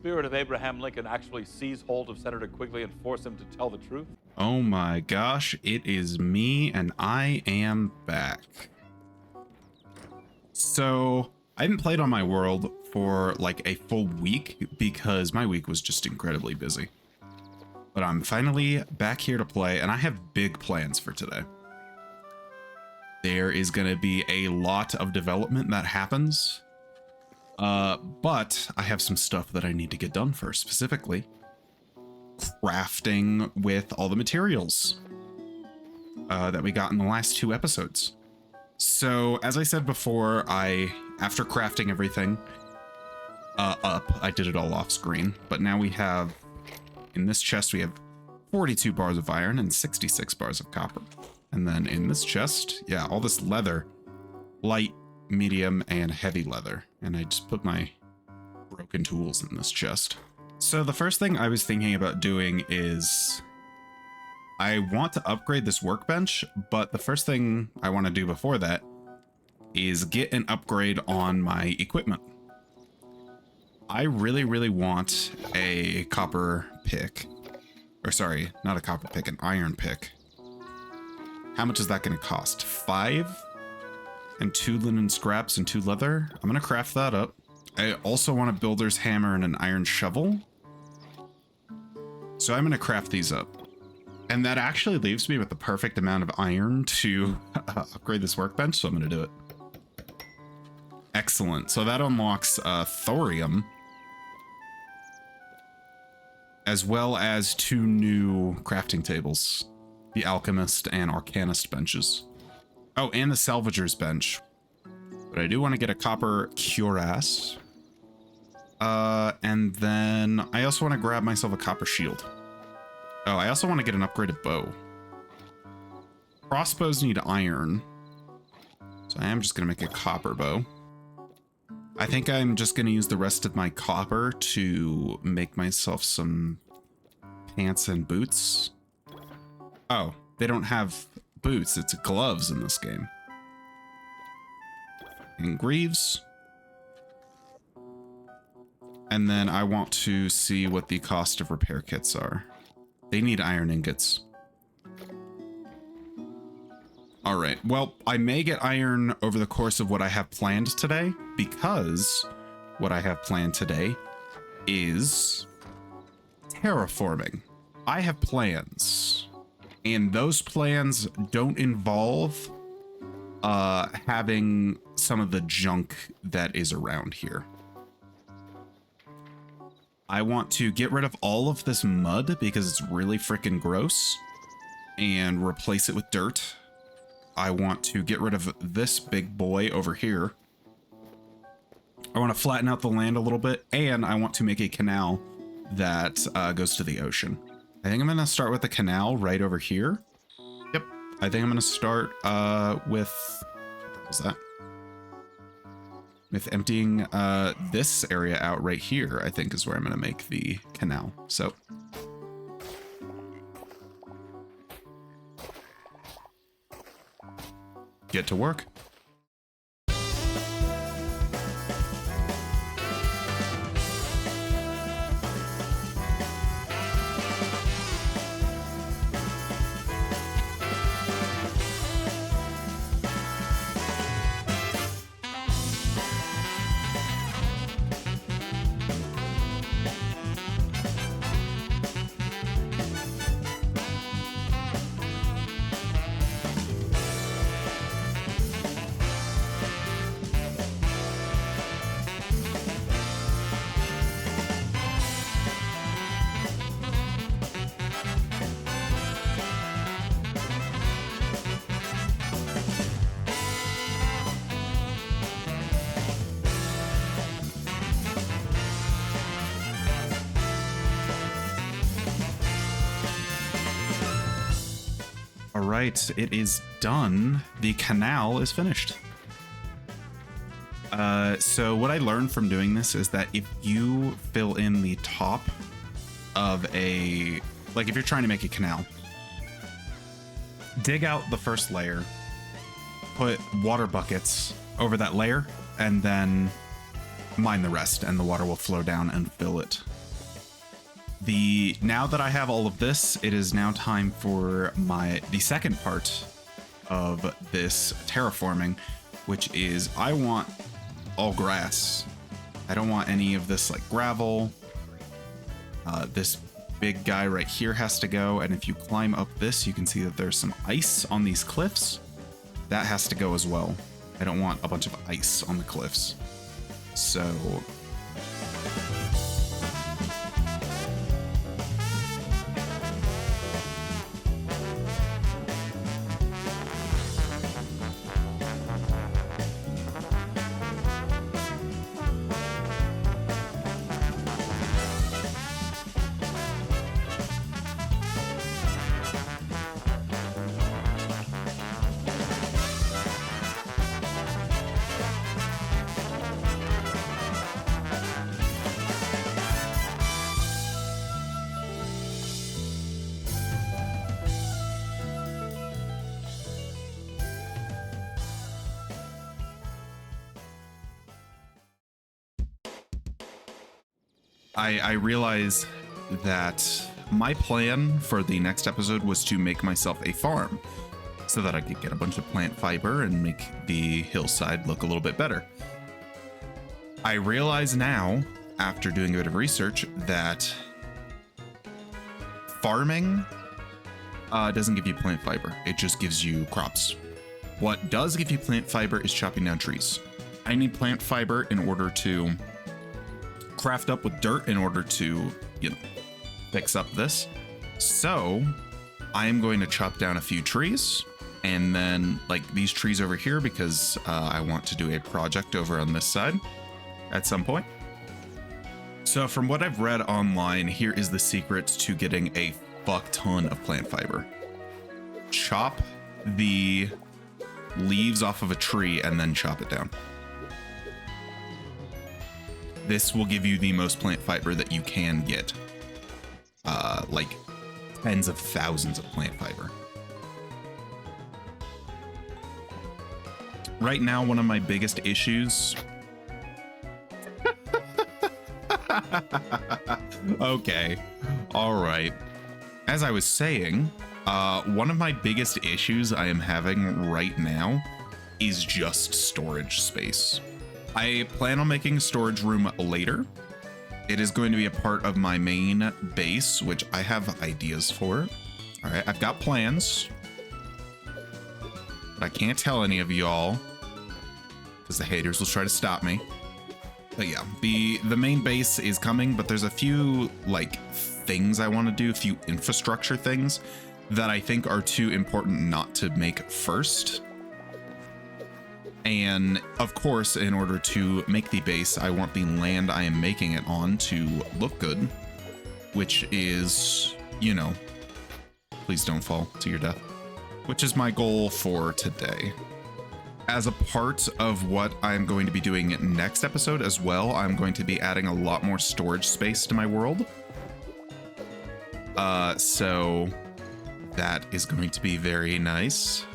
spirit of Abraham Lincoln actually seize hold of Senator Quigley and force him to tell the truth? Oh my gosh, it is me and I am back. So I haven't played on my world for like a full week because my week was just incredibly busy. But I'm finally back here to play and I have big plans for today. There is going to be a lot of development that happens. But I have some stuff that I need to get done first, specifically crafting with all the materials that we got in the last 2 episodes. So as I said before, after crafting everything I did it all off screen, but now we have, in this chest, we have 42 bars of iron and 66 bars of copper. And then in this chest, yeah, all this leather, light, medium, and heavy leather. And I just put my broken tools in this chest. So the first thing I was thinking about doing is I want to upgrade this workbench, but the first thing I want to do before that is get an upgrade on my equipment. I really, really want a copper pick. Or sorry, not a copper pick, an iron pick. How much is that going to cost? 5? And 2 linen scraps and 2 leather. I'm going to craft that up. I also want a builder's hammer and an iron shovel. So I'm going to craft these up. And that actually leaves me with the perfect amount of iron to upgrade this workbench. So I'm going to do it. Excellent. So that unlocks thorium. As well as 2 new crafting tables. The alchemist and arcanist benches. Oh, and the salvager's bench. But I do want to get a copper cuirass. And then I also want to grab myself a copper shield. Oh, I also want to get an upgraded bow. Crossbows need iron. So I am just going to make a copper bow. I think I'm just going to use the rest of my copper to make myself some pants and boots. Oh, they don't have boots, it's gloves in this game. And greaves. And then I want to see what the cost of repair kits are. They need iron ingots. All right, well, I may get iron over the course of what I have planned today, because what I have planned today is terraforming. I have plans. And those plans don't involve having some of the junk that is around here. I want to get rid of all of this mud because it's really freaking gross and replace it with dirt. I want to get rid of this big boy over here. I want to flatten out the land a little bit, and I want to make a canal that goes to the ocean. I think I'm going to start with the canal right over here. Yep. I think I'm going to start with... What was that? With emptying this area out right here, I think is where I'm going to make the canal. So... get to work. All right, it is done. The canal is finished. So what I learned from doing this is that if you fill in the top of a, like if you're trying to make a canal, dig out the first layer, put water buckets over that layer, and then mine the rest, and the water will flow down and fill it. Now that I have all of this, it is now time for the second part of this terraforming, which is I want all grass. I don't want any of this like gravel. This big guy right here has to go, and if you climb up this, you can see that there's some ice on these cliffs. That has to go as well. I don't want a bunch of ice on the cliffs. So I realize that my plan for the next episode was to make myself a farm so that I could get a bunch of plant fiber and make the hillside look a little bit better. I realize now, after doing a bit of research, that farming doesn't give you plant fiber. It just gives you crops. What does give you plant fiber is chopping down trees. I need plant fiber in order to craft up with dirt in order to, fix up this. So I am going to chop down a few trees, and then like these trees over here, because I want to do a project over on this side at some point. So from what I've read online, here is the secret to getting a fuck ton of plant fiber. Chop the leaves off of a tree and then chop it down. This will give you the most plant fiber that you can get. Like tens of thousands of plant fiber. Right now, one of my biggest issues... Okay. All right. As I was saying, one of my biggest issues I am having right now is just storage space. I plan on making a storage room later. It is going to be a part of my main base, which I have ideas for. All right, I've got plans, but I can't tell any of y'all because the haters will try to stop me. But yeah, the main base is coming, but there's a few like things I want to do, a few infrastructure things that I think are too important not to make first. And of course, in order to make the base, I want the land I am making it on to look good, which is, please don't fall to your death, which is my goal for today. As a part of what I'm going to be doing next episode as well, I'm going to be adding a lot more storage space to my world. So that is going to be very nice.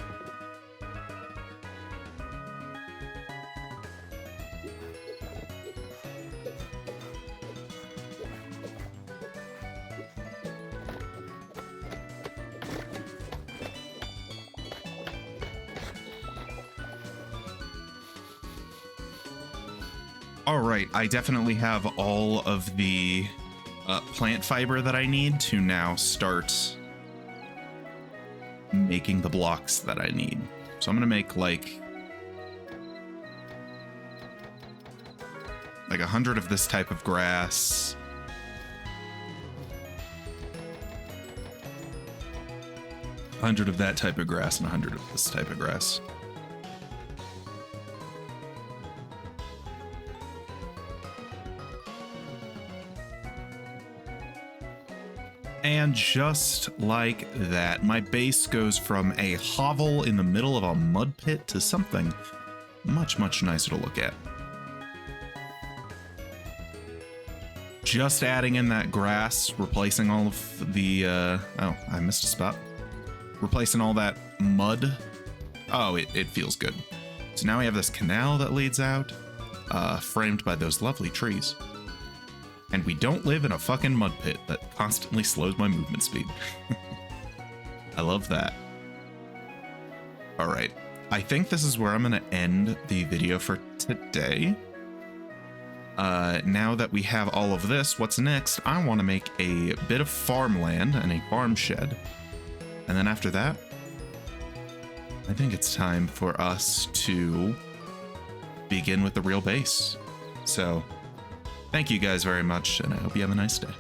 All right, I definitely have all of the plant fiber that I need to now start making the blocks that I need. So I'm gonna make like 100 of this type of grass. A 100 of that type of grass and 100 of this type of grass. And just like that, my base goes from a hovel in the middle of a mud pit to something much, much nicer to look at. Just adding in that grass, replacing all of the, oh, I missed a spot. Replacing all that mud. Oh, it feels good. So now we have this canal that leads out. framed by those lovely trees. And we don't live in a fucking mud pit that constantly slows my movement speed. I love that. All right. I think this is where I'm going to end the video for today. Now that we have all of this, what's next? I want to make a bit of farmland and a farm shed. And then after that, I think it's time for us to begin with the real base. So, thank you guys very much, and I hope you have a nice day.